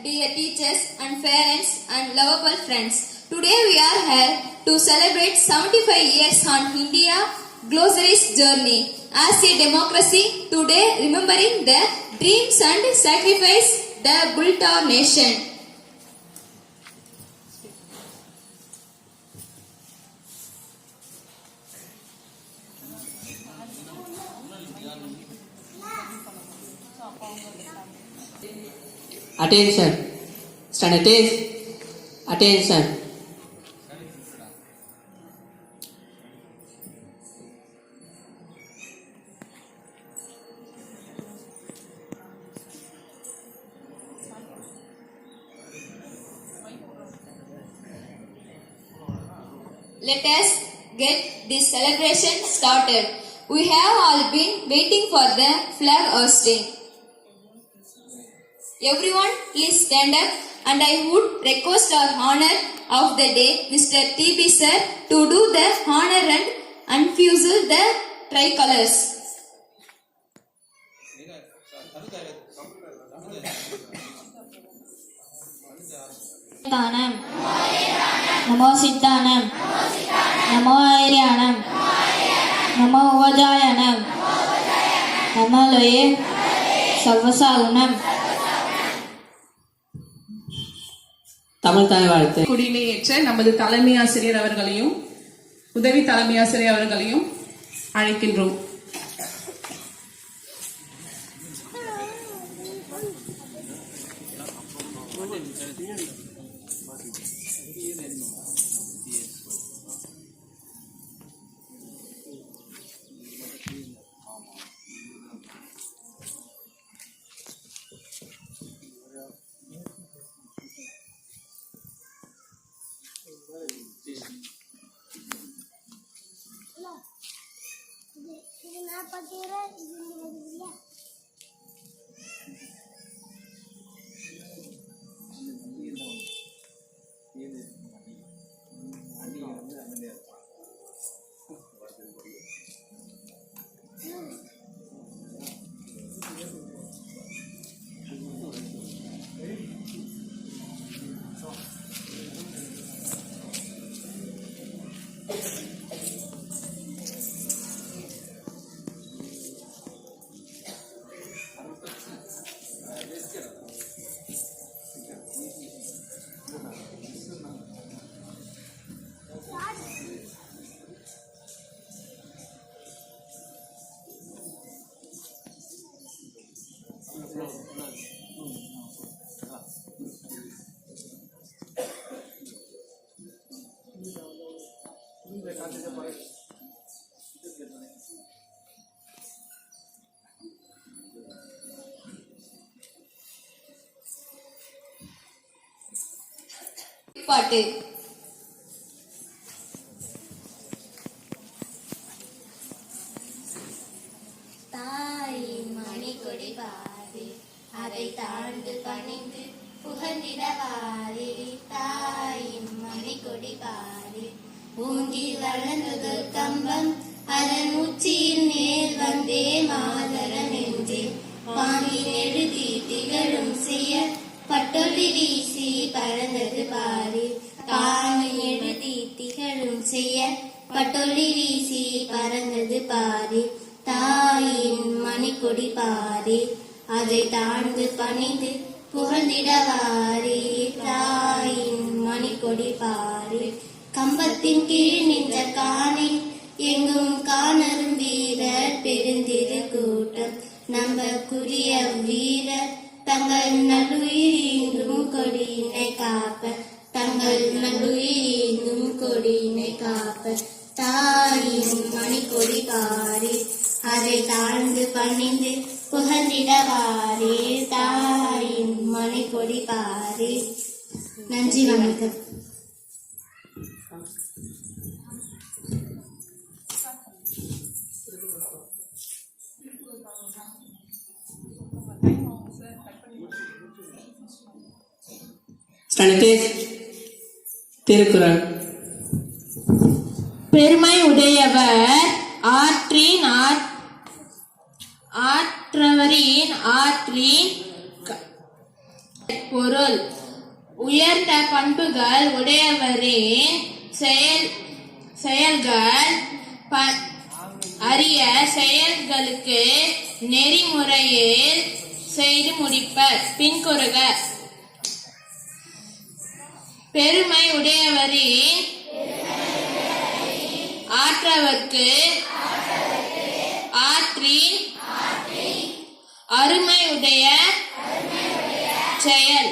dear teachers and parents and lovable friends. Today we are here to celebrate 75 years on India Glossary's journey as a democracy. Today remembering the dreams and sacrifice that built our nation. Attention. Standard is attention. Let us get this celebration started. We have all been waiting for the flag hoisting. Everyone please stand up, and I would request our honor of the day, Mr. T.B. sir, to do the honor and unfurl the tricolors. नमो सिद्धानम नमो ऐर्याणम नमो वजायनम नमो लोये सर्वसागुणम. தமிழ் தாய் வாழ்த்து. கொடியினை ஏற்ற நமது தலைமை ஆசிரியர் அவர்களையும் உதவி தலைமை ஆசிரியர் அவர்களையும் அழைக்கின்றோம். பாட்டு. தாயின் மணிக்கொடி பாரு, அதை தாழ்ந்து பணிந்து புகழ்ந்திடவாரு. தாயின் மணிக்கொடி பாரு, ஊங்கி வளர்ந்தது கம்பம், அதன் உச்சியில் நேர் வந்தே மாதரம் என்று வாங்கி எழுதி திகழும் செய்ய பட்டொலி வீசி பறந்தது பாரு. பாங்கி எழுதி திகழும் செய்ய பட்டொலி வீசி பறந்தது பாரு. தாயின் மணிக்கொடி பாரு, அதை தாழ்ந்து பணிந்து புகழ்ந்திடவாரு. தாயின் மணிக்கொடி பாரு, கம்பத்தின் கீழ் நின்ற காணி எங்கும் காணரும் வீரர் பெருந்திரு கூட்டம். நம்பக்குரிய வீரர் தங்கள் நல்லுயிரிங்கும் கொடியினை காப்ப, தங்கள் நல்லுயிரிங்கும் கொடியினை காப்ப. தாயின் மணிக்கொடி பாரு, அதை தாழ்ந்து பணிந்து புகழ்ந்திடவாரு. தாயின் மணிக்கொடி பாரு. நன்றி, வணக்கம். திருக்குறள். பெருமை உடையவர் ஆற்றின் ஆற்றவரின் ஆற்றின் பொருள். உயர்ந்த பண்புகள் உடையவரின் செயல்கள் அரிய செயல்களுக்கு நெறிமுறையில் செய்து முடிப்பர். பின்கூறுக. பெருமை உடையவரின் ஆற்றவர்க்கு ஆற்றின் அருமை உடைய செயல்.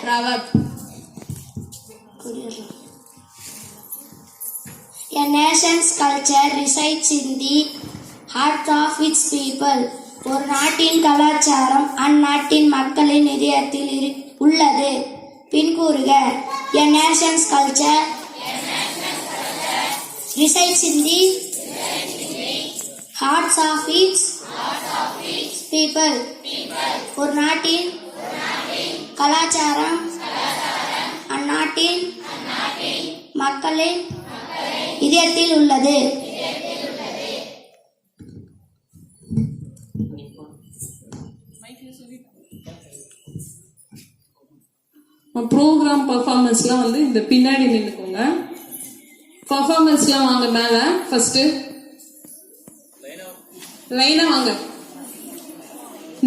Proverb. A nation's culture resides in the hearts of its people. ஒரு நாட்டின் கலாச்சாரம் அந்நாட்டின் மக்களின் இதயத்தில் உள்ளது. பின்கூறுக. A nation's culture resides in the hearts of its people. ஒரு நாட்டின் கலாச்சாரம் அந்நாட்டின் மக்களின் இதயத்தில் உள்ளது. ப்ரோக்ராம் பர்ஃபார்மன்ஸ்லாம் வந்து இந்த பின்னாடி நின்றுக்கோங்க. பர்ஃபார்மன்ஸ்லாம் வாங்க மேல. ஃபர்ஸ்ட் லைனா வாங்க.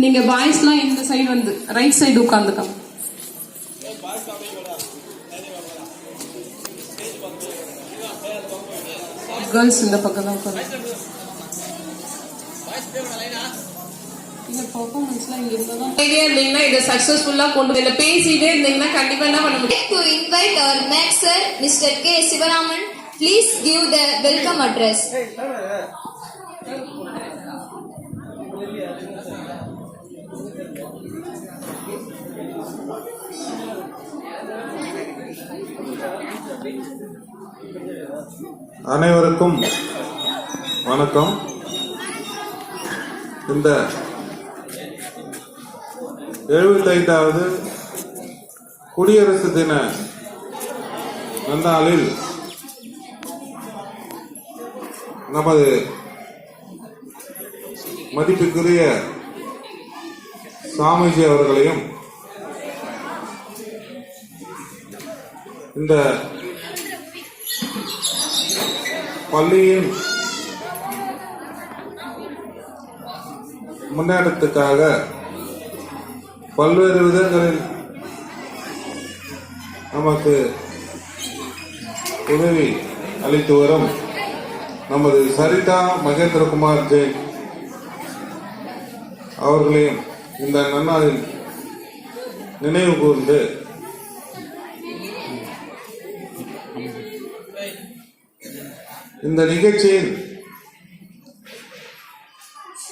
நீங்க பாய்ஸ்லாம் இந்த சைடு வந்து ரைட் சைடு உட்காந்துக்கோங்க. கேர்ள்ஸ் இந்த பக்கம் தான் உட்காந்து. இந்த பர்ஃபார்மன்ஸ்லாம் இங்க இருந்தாதான் இருந்தீங்கன்னா இதை சக்சஸ்ஃபுல்லா கொண்டு இதில் பேசிட்டே இருந்தீங்கன்னா கண்டிப்பா என்ன பண்ண முடியும். To invite our next sir, Mr. K. Sivaraman, please give the welcome address. அனைவருக்கும் வணக்கம். இந்த 75வது குடியரசு தின நன்னாளில் நமது மதிப்புக்குரிய சாமிஜி அவர்களையும் இந்த பள்ளியின் முன்னேற்றத்துக்காக பல்வேறு விதங்களில் நமக்கு உதவி அளித்து வரும் நமது சரிதா மகேந்திரகுமார் ஜெயின் அவர்களையும் இந்த நன்னாளில் நினைவு கூர்ந்து இந்த நிகழ்ச்சியில்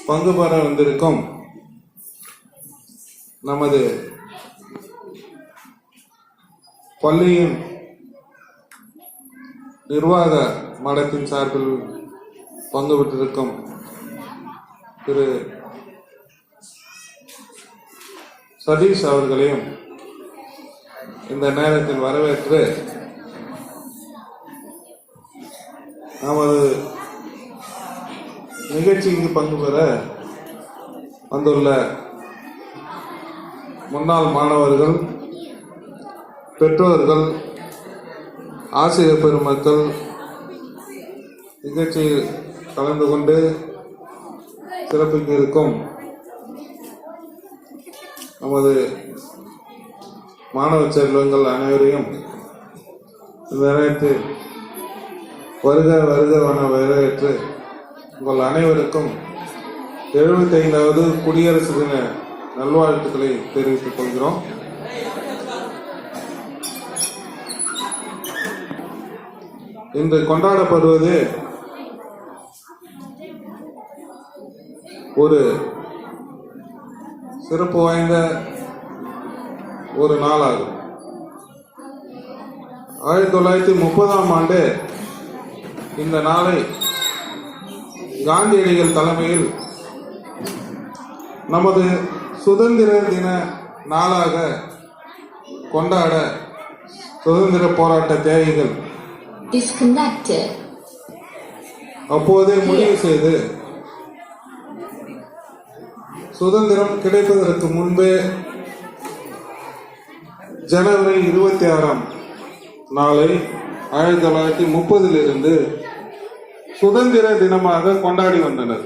பங்கு பெற வந்திருக்கும் நமது பள்ளியின் நிர்வாக மடத்தின் சார்பில் பங்கு பெற்றிருக்கும் திரு சதீஷ் அவர்களையும் இந்த நேரத்தில் வரவேற்று நமது நிகழ்ச்சிக்கு பங்கு பெற வந்துள்ள முன்னாள் மாணவர்கள், பெற்றோர்கள், ஆசிரியர் பெருமக்கள், நிகழ்ச்சியில் கலந்து கொண்டு சிறப்பிக்க இருக்கும் நமது மாணவ செல்வங்கள் அனைவரையும் இந்த நேரத்தில் வருக வருகவன வரவேற்று உங்கள் அனைவருக்கும் 75வது குடியரசு தின நல்வாழ்த்துக்களை தெரிவித்துக் கொள்கிறோம். இன்று கொண்டாடப்படுவது ஒரு சிறப்பு வாய்ந்த ஒரு நாளாகும். 1930ஆம் ஆண்டு இந்த நாளை காந்தியடிகள் தலைமையில் நமது சுதந்திர தின நாளாக கொண்டாட சுதந்திர போராட்ட தியாகிகள் அப்போதே முடிவு செய்து சுதந்திரம் கிடைப்பதற்கு முன்பே ஜனவரி 26ஆம் நாளை 1930 சுதந்திர தினமாக கொண்டாடி வந்தனர்.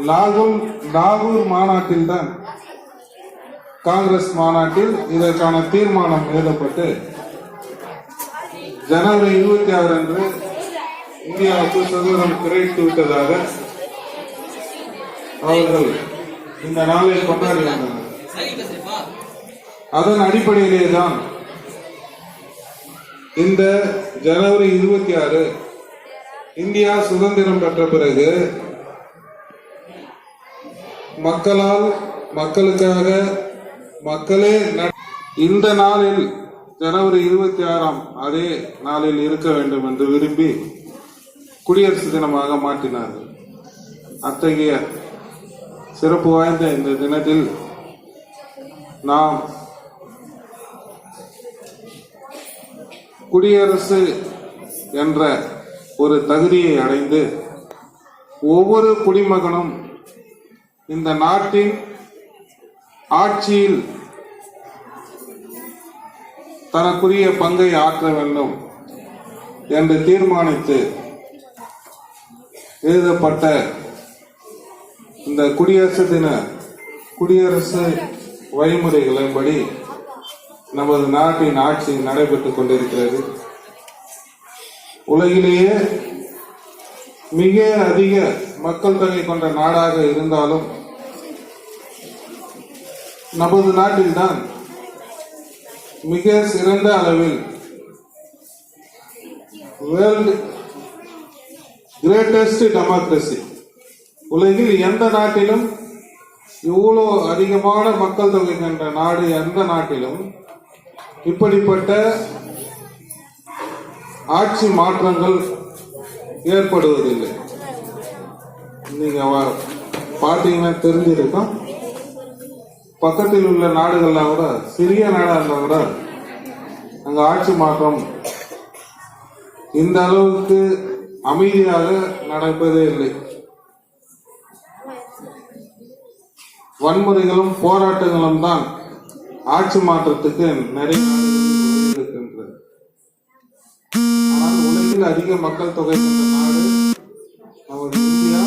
லாகூர் மாநாட்டில்தான், காங்கிரஸ் மாநாட்டில் இதற்கான தீர்மானம் எழுதப்பட்டு ஜனவரி 26 அன்று இந்தியாவுக்கு சுதந்திரம் கிடைத்து விட்டதாக அவர்கள் இந்த நாளை கொண்டாடி வந்தனர். அதன் அடிப்படையிலே தான் இந்த ஜனவரி 26 இந்தியா சுதந்திரம் பெற்ற பிறகு மக்களால், மக்களுக்காக, மக்களே இந்த நாளில் ஜனவரி 26ஆம் அதே நாளில் இருக்க வேண்டும் என்று விரும்பி குடியரசு தினமாக மாற்றினார்கள். அத்தகைய சிறப்பு வாய்ந்த இந்த தினத்தில் நாம் குடியரசு என்ற ஒரு தகுதியை அடைந்து ஒவ்வொரு குடிமகனும் இந்த நாட்டின் ஆட்சியில் தனக்குரிய பங்கை ஆற்ற வேண்டும் என்று தீர்மானித்து எழுதப்பட்ட இந்த குடியரசு வழிமுறைகளின்படி நமது நாட்டின் ஆட்சி நடைபெற்றுக் கொண்டிருக்கிறது. உலகிலேயே மிக அதிக மக்கள் தொகை கொண்ட நாடாக இருந்தாலும் நமது நாட்டில்தான் மிக சிறந்த அளவில் வேர்ல்ட் கிரேட்டஸ்ட் டெமோக்ரசி, உலகில் எந்த நாட்டிலும் இவ்வளோ அதிகமான மக்கள் தொகை கொண்ட நாடு எந்த நாட்டிலும் இப்படிப்பட்ட ஆட்சி மாற்றங்கள் ஏற்படுவதில்லை. நீங்க பார்த்தீங்கன்னா தெரிஞ்சிருக்கும், பக்கத்தில் உள்ள நாடுகள்லாம் கூட, சிறிய நாடா இருந்தா கூட அங்க ஆட்சி மாற்றம் இந்த அளவுக்கு அமைதியாக நடப்பதே இல்லை. வன்முறைகளும் போராட்டங்களும் தான் ஆட்சி மாற்றத்துக்கு நிறைய இருக்கின்றது. ஆனால் உலகில் அதிக மக்கள் தொகை கொண்ட நாடு நமது இந்தியா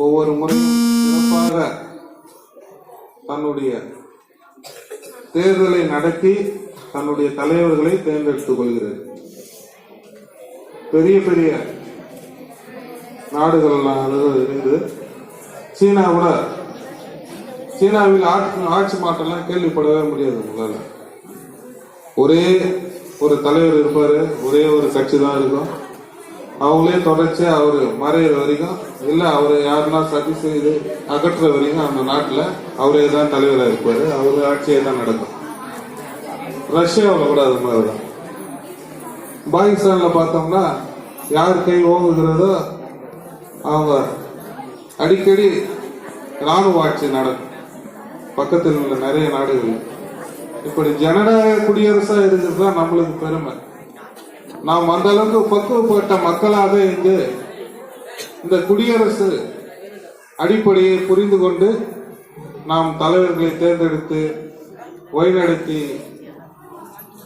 ஒவ்வொரு முறையும் சிறப்பாக தன்னுடைய தேர்தலை நடத்தி தன்னுடைய தலைவர்களை தேர்ந்தெடுத்துக் கொள்கிறது. பெரிய பெரிய நாடுகள் இருந்து சீனா கூட, சீனாவில் ஆட்சி மாற்றம்லாம் கேள்விப்படவே முடியாது. உங்களால ஒரே ஒரு தலைவர் இருப்பாரு, ஒரே ஒரு கட்சி தான் இருக்கும். அவங்களே தொடர்ச்சியா அவரு மறையிற வரைக்கும், இல்ல அவரு யாருன்னா சதி செய்து அகற்றுற வரைக்கும் அந்த நாட்டுல அவரே தான் தலைவராக இருப்பாரு, அவரு ஆட்சியே தான் நடக்கும். ரஷ்யாவில் கூட அது மாதிரிதான். பாகிஸ்தான்ல பார்த்தோம்னா யார் கை ஓங்குகிறதோ அவங்க அடிக்கடி ராணுவ ஆட்சி நடக்கும். பக்கத்தில் உள்ள நிறைய நாடுகள் இப்படி ஜனநாயக குடியரசா இருக்கிறது தான் நம்மளுக்கு பெருமை. நாம் அந்த அளவுக்கு பக்குவப்பட்ட மக்களாக இங்கு இந்த குடியரசு அடிப்படையை புரிந்து கொண்டு நாம் தலைவர்களை தேர்ந்தெடுத்து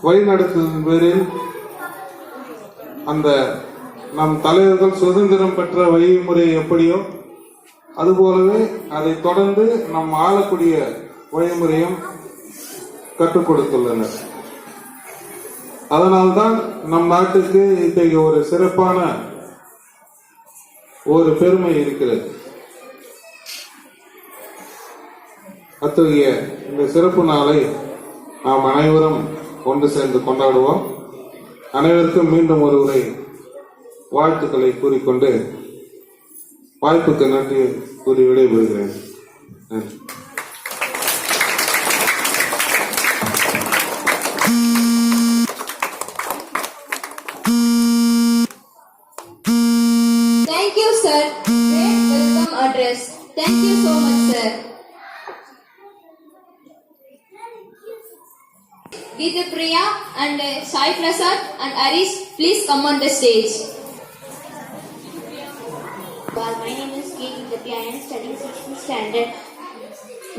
வழிநடத்தும் பேரில் அந்த நம் தலைவர்கள் சுதந்திரம் பெற்ற வழிமுறை எப்படியோ அதுபோலவே அதை தொடர்ந்து நம் ஆளக்கூடிய வழிமுறையும் கற்றுக் கொடுத்துள்ளனர். அதனால்தான் நம் நாட்டுக்கு இன்றைக்கு ஒரு சிறப்பான ஒரு பெருமை இருக்கிறது. அத்தகைய இந்த சிறப்பு நாளை நாம் அனைவரும் ஒன்று சேர்ந்து கொண்டாடுவோம். அனைவருக்கும் மீண்டும் ஒருமுறை வாழ்த்துக்களை கூறிக்கொண்டு வாய்ப்புக்கு நன்றி கூறி விடைபெறுகிறேன். நன்றி. Thank you, sir. Great welcome address. Thank you so much, sir. Geeta Priya and Sai Prasad and Arish, please come on the stage. Well, my name is Geeta Priya. I am studying 6th standard.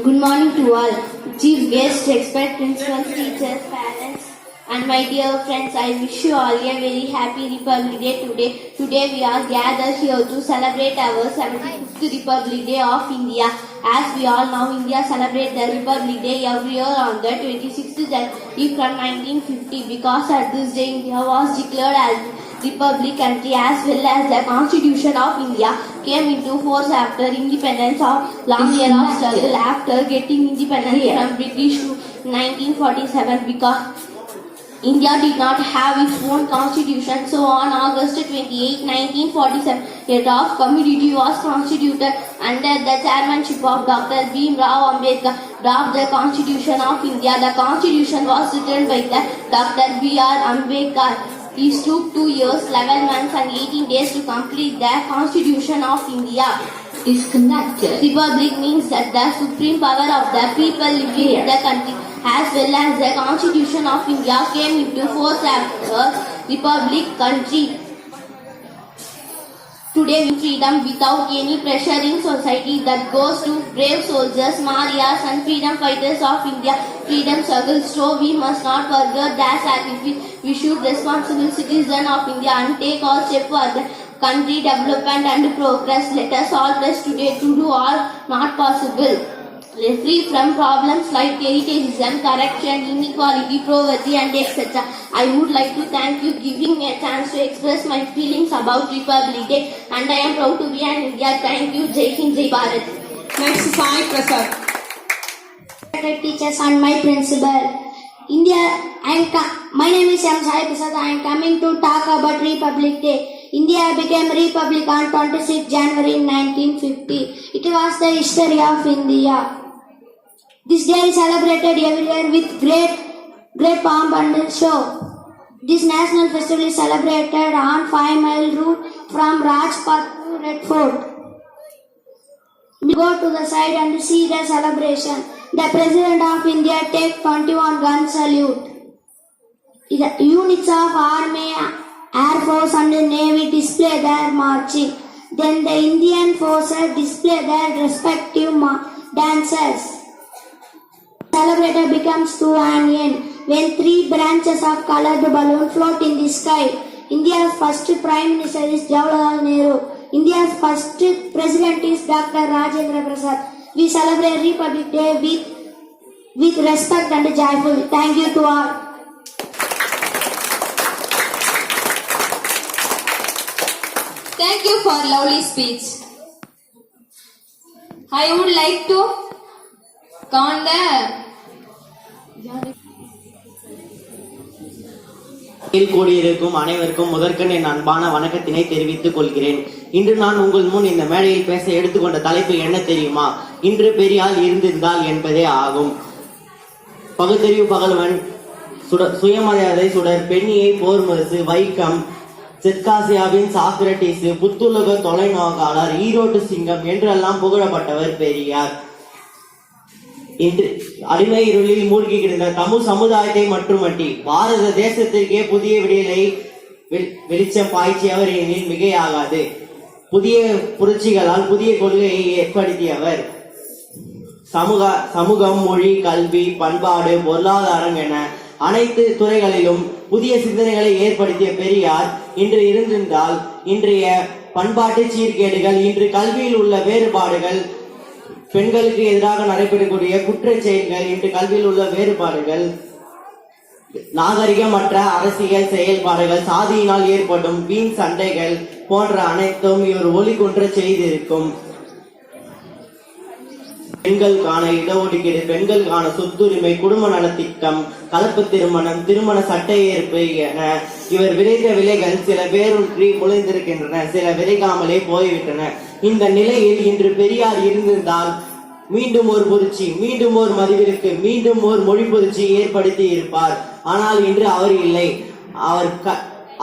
Good morning to all. chief guests, respect principals, teachers, parents, and my dear friends, I wish you all a very happy Republic Day today. Today we are gathered here to celebrate our 75th Republic Day of India. As we all know, India celebrates the Republic Day every year on the 26th January from 1950 because at this day India was declared as Republic country as well as the Constitution of India came into force after independence of long year of struggle after getting independence from British to 1947 because India did not have its own constitution. So on August 28, 1947, a draft committee was constituted under the chairmanship of Dr. Bhim Rao Ambedkar. Draft the Constitution of India. The Constitution was written by the Dr. B.R. Ambedkar. It took 2 years, 11 months and 18 days to complete the Constitution of India. Disconnected. Republic means that the supreme power of the people living in the country as well as the Constitution of India came into force after Republic country. Today we freedom without any pressure in society that goes to brave soldiers, Marias and freedom fighters of India. Freedom struggle, so we must not forget their sacrifice. We should responsible citizen of India and take all steps for the country development and progress. Let us all press today to do all not possible. Free from problems like elitism, corruption, inequality, poverty and etc. I would like to thank you giving me a chance to express my feelings about Republic Day and I am proud to be an Indian. Thank you. Jai Hind, Jai Bharat. Next, Sai Prasad. Teachers and my principal. My name is M. Sai Prasad. I am coming to talk about Republic Day. India became Republic on 26 January 1950. It was the history of India. This day is celebrated every year with great pomp and show. This national festival is celebrated on 5-mile route from Rajpath to Red Fort. We go to the side and see the celebration. The President of India takes 21 gun salute. The units of Army, Air Force and Navy display their marching. Then the Indian forces display their respective dances. Celebrator becomes to an end when 3 branches of colored balloon float in the sky. India's first Prime Minister is Jawaharlal Nehru. India's first President is Dr. Rajendra Prasad. We celebrate Republic Day with respect and joyful. Thank you to all. Thank you for lovely speech. I would like to count the கூடியிருக்கும் அனைவருக்கும் முதற்கண் என் அன்பான வணக்கத்தினை தெரிவித்துக் கொள்கிறேன். இன்று நான் உங்கள் முன் இந்த மேடையில் பேச எடுத்துக்கொண்ட தலைப்பு என்ன தெரியுமா? இன்று பெரியார் இருந்திருந்தால் என்பதே ஆகும். பகுத்தறிவு பகல்வன், சுயமரியாதை சுடர், பெண்ணியை போர் முரசு, வைக்கம், தெற்காசியாவின் சாக்ரட்டிஸ், புத்துலக தொலைநோக்காளர், ஈரோட்டு சிங்கம் என்றெல்லாம் புகழப்பட்டவர் பெரியார். இன்று அடிமை இருளில் மூழ்கி கிடந்த தமிழ் சமுதாயத்தை மட்டுமட்டி பாரத தேசத்திற்கே புதிய விடியலை வெளிச்சம் பாய்ச்சியவர் எனில் மிகையாகாது. புதிய புரட்சிகளால் புதிய கொள்கையை ஏற்படுத்தியவர். சமூகம், மொழி, கல்வி, பண்பாடு, பொருளாதாரம் என அனைத்து துறைகளிலும் புதிய சிந்தனைகளை ஏற்படுத்திய பெரியார் இன்று இருந்திருந்தால் இன்றைய பண்பாட்டு சீர்கேடுகள், இன்று கல்வியில் உள்ள வேறுபாடுகள், பெண்களுக்கு எதிராக நடைபெறக்கூடிய குற்றச் செயல்கள், இன்று கல்வியில் உள்ள வேறுபாடுகள், நாகரிகமற்ற அரசியல் செயல்பாடுகள், சாதியினால் ஏற்படும் வீண் சண்டைகள் போன்ற அனைத்தும் இவர் ஒளிகொன்ற செய்திருக்கும். பெண்களுக்கான இடஒதுக்கீடு, பெண்களுக்கான சொத்துரிமை, குடும்ப நலத்திட்டம், கலப்பு திருமணம், திருமண சட்ட ஏற்பு என இவர் விளைந்த விலைகள் சில வேரூன்றி முளைந்திருக்கின்றன, சில விளைகாமலே போய்விட்டன. இந்த நிலையில் இன்று பெரியார் இருந்திருந்தால் மீண்டும் ஒரு புரட்சி, மீண்டும் ஒரு மதிவிற்கு, மீண்டும் ஒரு மொழி புரட்சி ஏற்படுத்தி இருப்பார். ஆனால் இன்று அவர் இல்லை.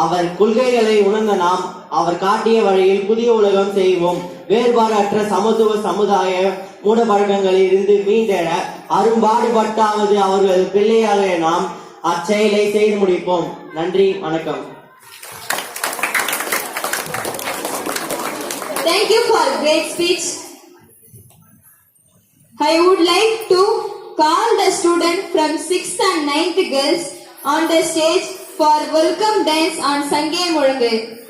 அவர் கொள்கைகளை உணர்ந்த நாம் அவர் காட்டிய வழியில் புதிய உலகம் செய்வோம். வேறுபாடற்ற சமத்துவ சமுதாய மூடப்பழக்கங்களில் இருந்து மீண்டெழ அரும்பாடுபட்டாவது அவர்கள் பிள்ளையாக நாம் அச்செயலை செய்து முடிப்போம். நன்றி, வணக்கம். Thank you for great speech. I would like to call the student from 6th and 9th girls on the stage for welcome dance on Sange Mulangu.